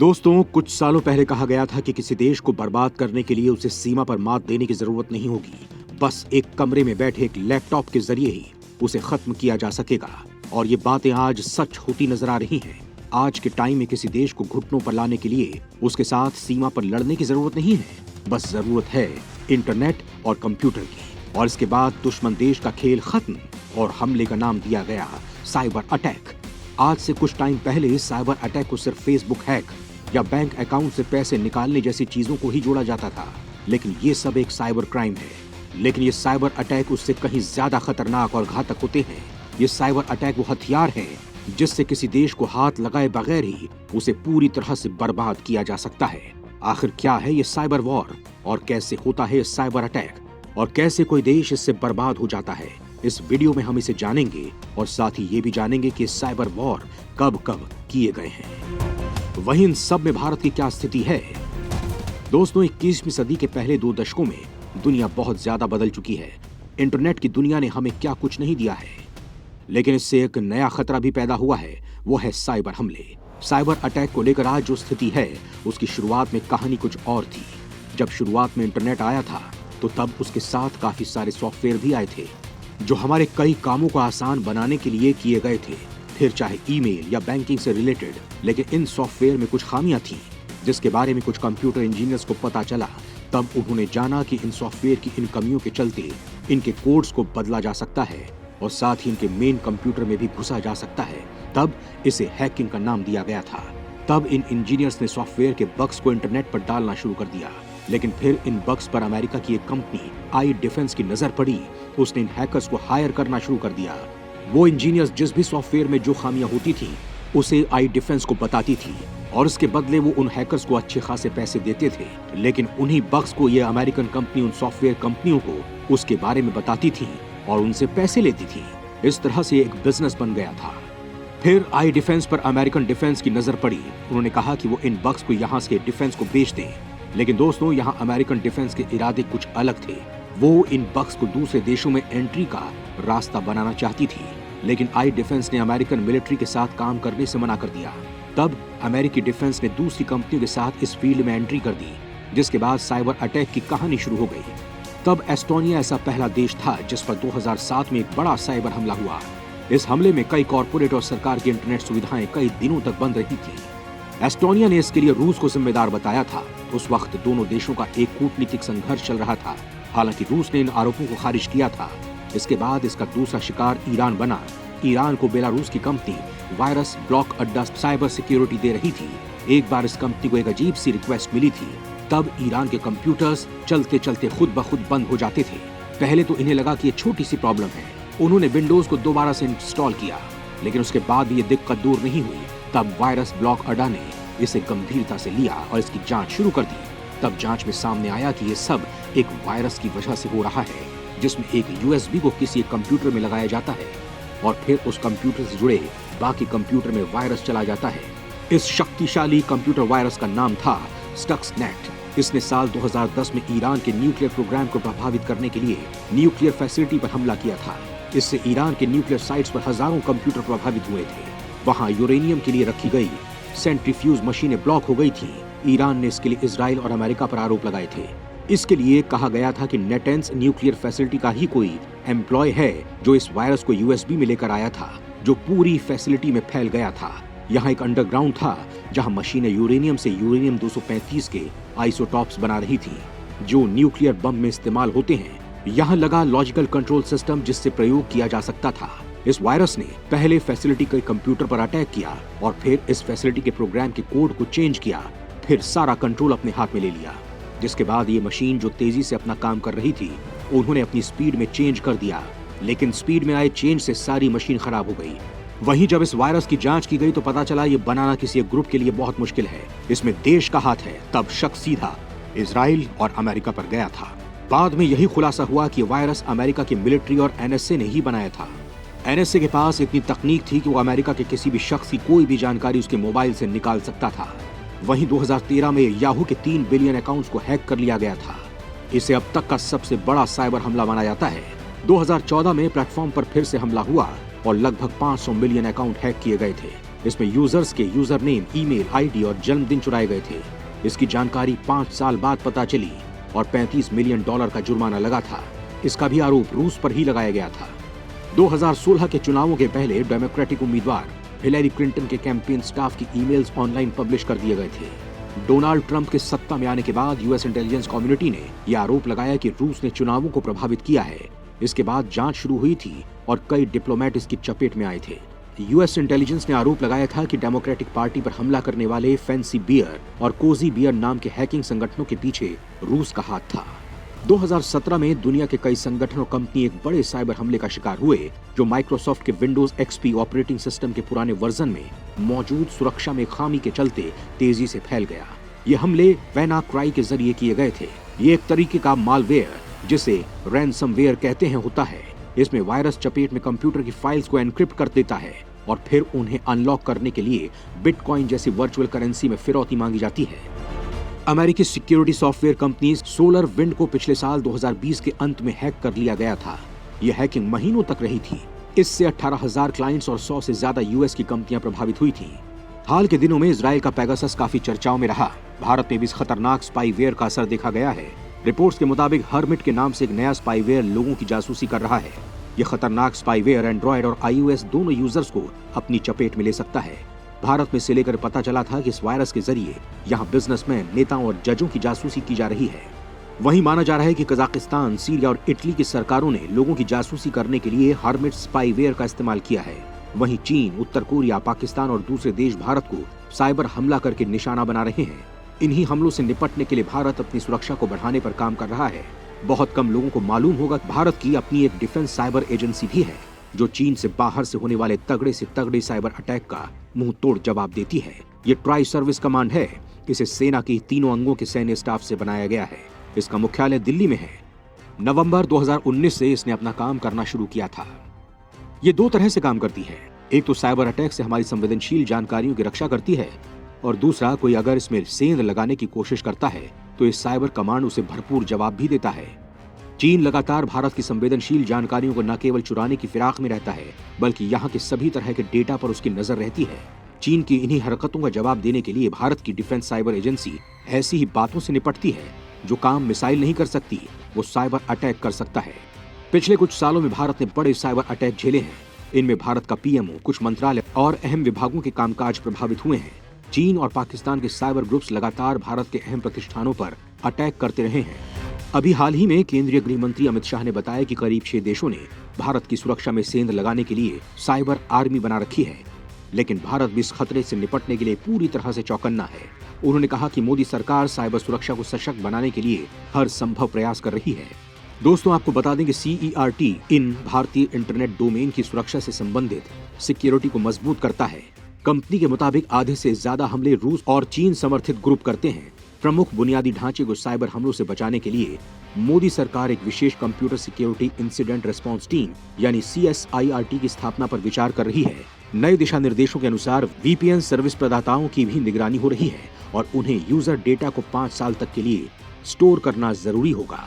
दोस्तों, कुछ सालों पहले कहा गया था कि किसी देश को बर्बाद करने के लिए उसे सीमा पर मात देने की जरूरत नहीं होगी। बस एक कमरे में बैठे एक लैपटॉप के जरिए ही उसे खत्म किया जा सकेगा। और ये बातें आज सच होती नजर आ रही हैं। आज के टाइम में किसी देश को घुटनों पर लाने के लिए उसके साथ सीमा पर लड़ने की जरूरत नहीं है। बस जरूरत है इंटरनेट और कंप्यूटर की। और इसके बाद दुश्मन देश का खेल खत्म और हमले का नाम दिया गया साइबर अटैक। आज से कुछ टाइम पहले साइबर अटैक को सिर्फ फेसबुक हैक या बैंक अकाउंट से पैसे निकालने जैसी चीजों को ही जोड़ा जाता था, लेकिन ये सब एक साइबर क्राइम है। लेकिन ये साइबर अटैक उससे कहीं ज्यादा खतरनाक और घातक होते हैं। ये साइबर अटैक वो हथियार है जिससे किसी देश को हाथ लगाए बगैर ही उसे पूरी तरह से बर्बाद किया जा सकता है। आखिर क्या है ये साइबर वॉर और कैसे होता है साइबर अटैक और कैसे कोई देश इससे बर्बाद हो जाता है, इस वीडियो में हम इसे जानेंगे और साथ ही ये भी जानेंगे कि साइबर वॉर कब कब किए गए हैं। वहीं इन सब में भारत की क्या स्थिति है। दोस्तों, 21वीं सदी के पहले 2 दशकों में दुनिया बहुत ज्यादा बदल चुकी है। इंटरनेट की दुनिया ने हमें क्या कुछ नहीं दिया है, लेकिन इससे एक नया खतरा भी पैदा हुआ है, वो है साइबर हमले। साइबर अटैक को लेकर आज जो स्थिति है उसकी शुरुआत में कहानी कुछ और थी। जब शुरुआत में इंटरनेट आया था तो तब उसके साथ काफी सारे सॉफ्टवेयर भी आए थे जो हमारे कई कामों को आसान बनाने के लिए किए गए थे, फिर चाहे ईमेल या बैंकिंग से रिलेटेड। लेकिन इन सॉफ्टवेयर में कुछ खामियां थीं जिसके बारे में कुछ कंप्यूटर इंजीनियर्स को पता चला। तब उन्होंने जाना कि इन सॉफ्टवेयर की इन कमियों के चलते इनके कोड्स को बदला जा सकता है और साथ ही इनके मेन कंप्यूटर में भी घुसा जा सकता है। तब इसे हैकिंग का नाम दिया गया था। तब इन इंजीनियर्स ने सॉफ्टवेयर के बग्स को इंटरनेट पर डालना शुरू कर दिया। लेकिन फिर इन बग्स पर अमेरिका की एक कंपनी आई डिफेंस की नजर पड़ी। उसने इन हैकर्स को हायर करना शुरू कर दिया। वो इंजीनियर्स जिस भी सॉफ्टवेयर में जो खामियां होती थी उसे आई डिफेंस को बताती थी और उसके बदले वो उन हैकर्स को अच्छे खासे पैसे देते थे। लेकिन उन्हीं बग्स को ये अमेरिकन कंपनी उन सॉफ्टवेयर कंपनियों को उसके बारे में बताती थी और उनसे पैसे लेती थी। इस तरह से एक बिजनेस बन गया था। फिर आई डिफेंस पर अमेरिकन डिफेंस की नजर पड़ी। उन्होंने कहा कि वो इन बग्स को यहाँ के डिफेंस को बेच दें। लेकिन दोस्तों, यहाँ अमेरिकन डिफेंस के इरादे कुछ अलग थे। वो इन बग्स को दूसरे देशों में एंट्री का रास्ता बनाना चाहती थी। लेकिन आई डिफेंस ने अमेरिकन मिलिट्री के साथ काम करने से मना कर दिया। तब अमेरिकी डिफेंस ने दूसरी कंपनियों के साथ इस फील्ड में एंट्री कर दी, जिसके बाद साइबर अटैक की कहानी शुरू हो गई। तब एस्टोनिया ऐसा पहला देश था जिस पर 2007 में एक बड़ा साइबर हमला हुआ। इस हमले में कई कॉर्पोरेट और सरकार की इंटरनेट सुविधाएं कई दिनों तक बंद रही थी। एस्टोनिया ने इसके लिए रूस को जिम्मेदार बताया था। उस वक्त दोनों देशों का एक कूटनीतिक संघर्ष चल रहा था। हालांकि रूस ने इन आरोपों को खारिज किया था। इसके बाद इसका दूसरा शिकार ईरान बना। ईरान को बेलारूस की कंपनी वायरस ब्लॉक अड्डा साइबर सिक्योरिटी दे रही थी। एक बार इस कंपनी को एक अजीब सी रिक्वेस्ट मिली थी। तब ईरान के कंप्यूटर्स चलते चलते खुद ब खुद बंद हो जाते थे। पहले तो इन्हें लगा कि ये छोटी सी प्रॉब्लम है। उन्होंने विंडोज को दोबारा से इंस्टॉल किया, लेकिन उसके बाद भी ये दिक्कत दूर नहीं हुई। तब वायरस ब्लॉक अड्डा ने इसे गंभीरता से लिया और इसकी जांच शुरू कर दी। तब जांच में सामने आया कि ये सब एक वायरस की वजह से हो रहा है, जिसमें एक यूएसबी को किसी कंप्यूटर में लगाया जाता है और फिर उस कंप्यूटर से जुड़े बाकी कंप्यूटर में वायरस चला जाता है। इस शक्तिशाली कंप्यूटर वायरस का नाम था स्टक्सनेट। इसने साल 2010 में ईरान के न्यूक्लियर प्रोग्राम को प्रभावित करने के लिए न्यूक्लियर फैसिलिटी पर हमला किया था। इससे ईरान के न्यूक्लियर साइट्स पर हजारों कंप्यूटर प्रभावित हुए थे। वहां यूरेनियम के लिए रखी गई सेंट्रीफ्यूज मशीनें ब्लॉक हो गई थी। ईरान ने इसके लिए इजराइल और अमेरिका पर आरोप लगाए थे। इसके लिए कहा गया था कि नेटेंस न्यूक्लियर फैसिलिटी का ही कोई एम्प्लॉय है जो इस वायरस को यूएसबी में लेकर आया था, जो पूरी फैसिलिटी में फैल गया था। यहाँ एक अंडरग्राउंड था जहाँ मशीनें यूरेनियम से यूरेनियम 235 के आइसोटॉप्स बना रही थी, जो न्यूक्लियर बम में इस्तेमाल होते हैं। यहाँ लगा लॉजिकल कंट्रोल सिस्टम जिससे प्रयोग किया जा सकता था। इस वायरस ने पहले फैसिलिटी के कंप्यूटर पर अटैक किया और फिर इस फैसिलिटी के प्रोग्राम के कोड को चेंज किया, फिर सारा कंट्रोल अपने हाथ में ले लिया। जिसके बाद ये मशीन जो तेजी से अपना काम कर रही थी, उन्होंने अपनी स्पीड में चेंज कर दिया। लेकिन स्पीड में आए चेंज से सारी मशीन खराब हो गई। वहीं जब इस वायरस की जांच की गई तो पता चला ये बनाना किसी एक ग्रुप के लिए बहुत मुश्किल है, इसमें देश का हाथ है। तब शक सीधा इजराइल और अमेरिका पर गया था। बाद में यही खुलासा हुआ कि वायरस अमेरिका की मिलिट्री और एनएसए ने ही बनाया था। एनएसए के पास इतनी तकनीक थी कि वो अमेरिका के किसी भी शख्स की कोई भी जानकारी उसके मोबाइल से निकाल सकता था। वहीं 2013 में याहू के 3 बिलियन अकाउंट्स को हैक कर लिया गया था। इसे अब तक का सबसे बड़ा साइबर हमला माना जाता है। 2014 में प्लेटफॉर्म पर फिर से हमला हुआ और लगभग 500 मिलियन अकाउंट हैक किए गए थे। इसमें यूजर्स के यूजर नेम, ईमेल आईडी और जन्मदिन चुराए गए थे। इसकी जानकारी 5 साल बाद पता चली और $35 मिलियन का जुर्माना लगा था। इसका भी आरोप रूस पर ही लगाया गया था। 2016 के चुनावों के पहले डेमोक्रेटिक उम्मीदवार हिलेरी क्लिंटन के कैंपेन स्टाफ की ईमेल्स ऑनलाइन पब्लिश कर दिए गए थे। डोनाल्ड ट्रंप के सत्ता में आने के बाद यूएस इंटेलिजेंस कम्युनिटी ने यह आरोप लगाया कि रूस ने चुनावों को प्रभावित किया है। इसके बाद जांच शुरू हुई थी और कई डिप्लोमेट इसकी चपेट में आए थे। यूएस इंटेलिजेंस ने आरोप लगाया था कि डेमोक्रेटिक पार्टी पर हमला करने वाले फैंसी बियर और कोजी बियर नाम के हैकिंग संगठनों के पीछे रूस का हाथ था। 2017 में दुनिया के कई संगठन और कंपनी एक बड़े साइबर हमले का शिकार हुए, जो माइक्रोसॉफ्ट के विंडोज XP ऑपरेटिंग सिस्टम के पुराने वर्जन में मौजूद सुरक्षा में खामी के चलते तेजी से फैल गया। ये हमले WannaCry के जरिए किए गए थे। ये एक तरीके का मालवेयर, जिसे रैनसमवेयर कहते हैं, होता है। इसमें वायरस चपेट में कंप्यूटर की फाइल्स को एनक्रिप्ट कर देता है और फिर उन्हें अनलॉक करने के लिए बिटकॉइन जैसी वर्चुअल करेंसी में फिरौती मांगी जाती है। अमेरिकी सिक्योरिटी सॉफ्टवेयर कंपनी SolarWinds को पिछले साल 2020 के अंत में हैक कर लिया गया था। यह हैकिंग महीनों तक रही थी। इससे 18,000 क्लाइंट्स और 100 से ज्यादा यूएस की कंपनियां प्रभावित हुई थीं। हाल के दिनों में इजराइल का पेगासस काफी चर्चाओं में रहा। भारत में भी इस खतरनाक स्पाईवेयर का असर देखा गया है। रिपोर्ट्स के मुताबिक हर्मिट के नाम से एक नया स्पाईवेयर लोगों की जासूसी कर रहा है। यह खतरनाक स्पाईवेयर एंड्रॉयड और iOS दोनों यूजर्स को अपनी चपेट में ले सकता है। भारत में से लेकर पता चला था कि इस वायरस के जरिए यहाँ बिजनेसमैन, नेताओं और जजों की जासूसी की जा रही है। वहीं माना जा रहा है कि कजाकिस्तान, सीरिया और इटली की सरकारों ने लोगों की जासूसी करने के लिए हर्मिट स्पाईवेयर का इस्तेमाल किया है। वहीं चीन, उत्तर कोरिया, पाकिस्तान और दूसरे देश भारत को साइबर हमला करके निशाना बना रहे हैं। इन्हीं हमलों से निपटने के लिए भारत अपनी सुरक्षा को बढ़ाने पर काम कर रहा है। बहुत कम लोगों को मालूम होगा कि भारत की अपनी एक डिफेंस साइबर एजेंसी भी है, जो चीन से बाहर से होने वाले तगड़े से तगड़े साइबर अटैक का मुंह तोड़ जवाब देती है। ये ट्राई सर्विस कमांड है। इसे सेना के तीनों अंगों के सैन्य स्टाफ से बनाया गया है। इसका मुख्यालय दिल्ली में है। नवंबर 2019 से इसने अपना काम करना शुरू किया था। ये 2 तरह से काम करती है। एक तो साइबर अटैक से हमारी संवेदनशील जानकारियों की रक्षा करती है, और दूसरा, कोई अगर इसमें सेंध लगाने की कोशिश करता है तो इस साइबर कमांड उसे भरपूर जवाब भी देता है। चीन लगातार भारत की संवेदनशील जानकारियों को न केवल चुराने की फिराक में रहता है, बल्कि यहाँ के सभी तरह के डेटा पर उसकी नजर रहती है। चीन की इन्हीं हरकतों का जवाब देने के लिए भारत की डिफेंस साइबर एजेंसी ऐसी ही बातों से निपटती है। जो काम मिसाइल नहीं कर सकती, वो साइबर अटैक कर सकता है। पिछले कुछ सालों में भारत ने बड़े साइबर अटैक झेले हैं। इनमें भारत का PMO, कुछ मंत्रालय और अहम विभागों के कामकाज प्रभावित हुए हैं। चीन और पाकिस्तान के साइबर ग्रुप्स लगातार भारत के अहम प्रतिष्ठानों पर अटैक करते रहे हैं। अभी हाल ही में केंद्रीय गृह मंत्री अमित शाह ने बताया कि करीब 6 देशों ने भारत की सुरक्षा में सेंध लगाने के लिए साइबर आर्मी बना रखी है। लेकिन भारत भी इस खतरे से निपटने के लिए पूरी तरह से चौकन्ना है। उन्होंने कहा कि मोदी सरकार साइबर सुरक्षा को सशक्त बनाने के लिए हर संभव प्रयास कर रही है। दोस्तों, आपको बता दें कि CERT इन भारतीय इंटरनेट डोमेन की सुरक्षा से संबंधित सिक्योरिटी को मजबूत करता है। कंपनी के मुताबिक आधे से ज्यादा हमले रूस और चीन समर्थित ग्रुप करते हैं। प्रमुख बुनियादी ढांचे को साइबर हमलों से बचाने के लिए मोदी सरकार एक विशेष computer security incident response team यानी CSIRT की स्थापना पर विचार कर रही है। नए दिशा निर्देशों के अनुसार VPN सर्विस प्रदाताओं की भी निगरानी हो रही है और उन्हें यूजर डेटा को 5 साल तक के लिए स्टोर करना जरूरी होगा।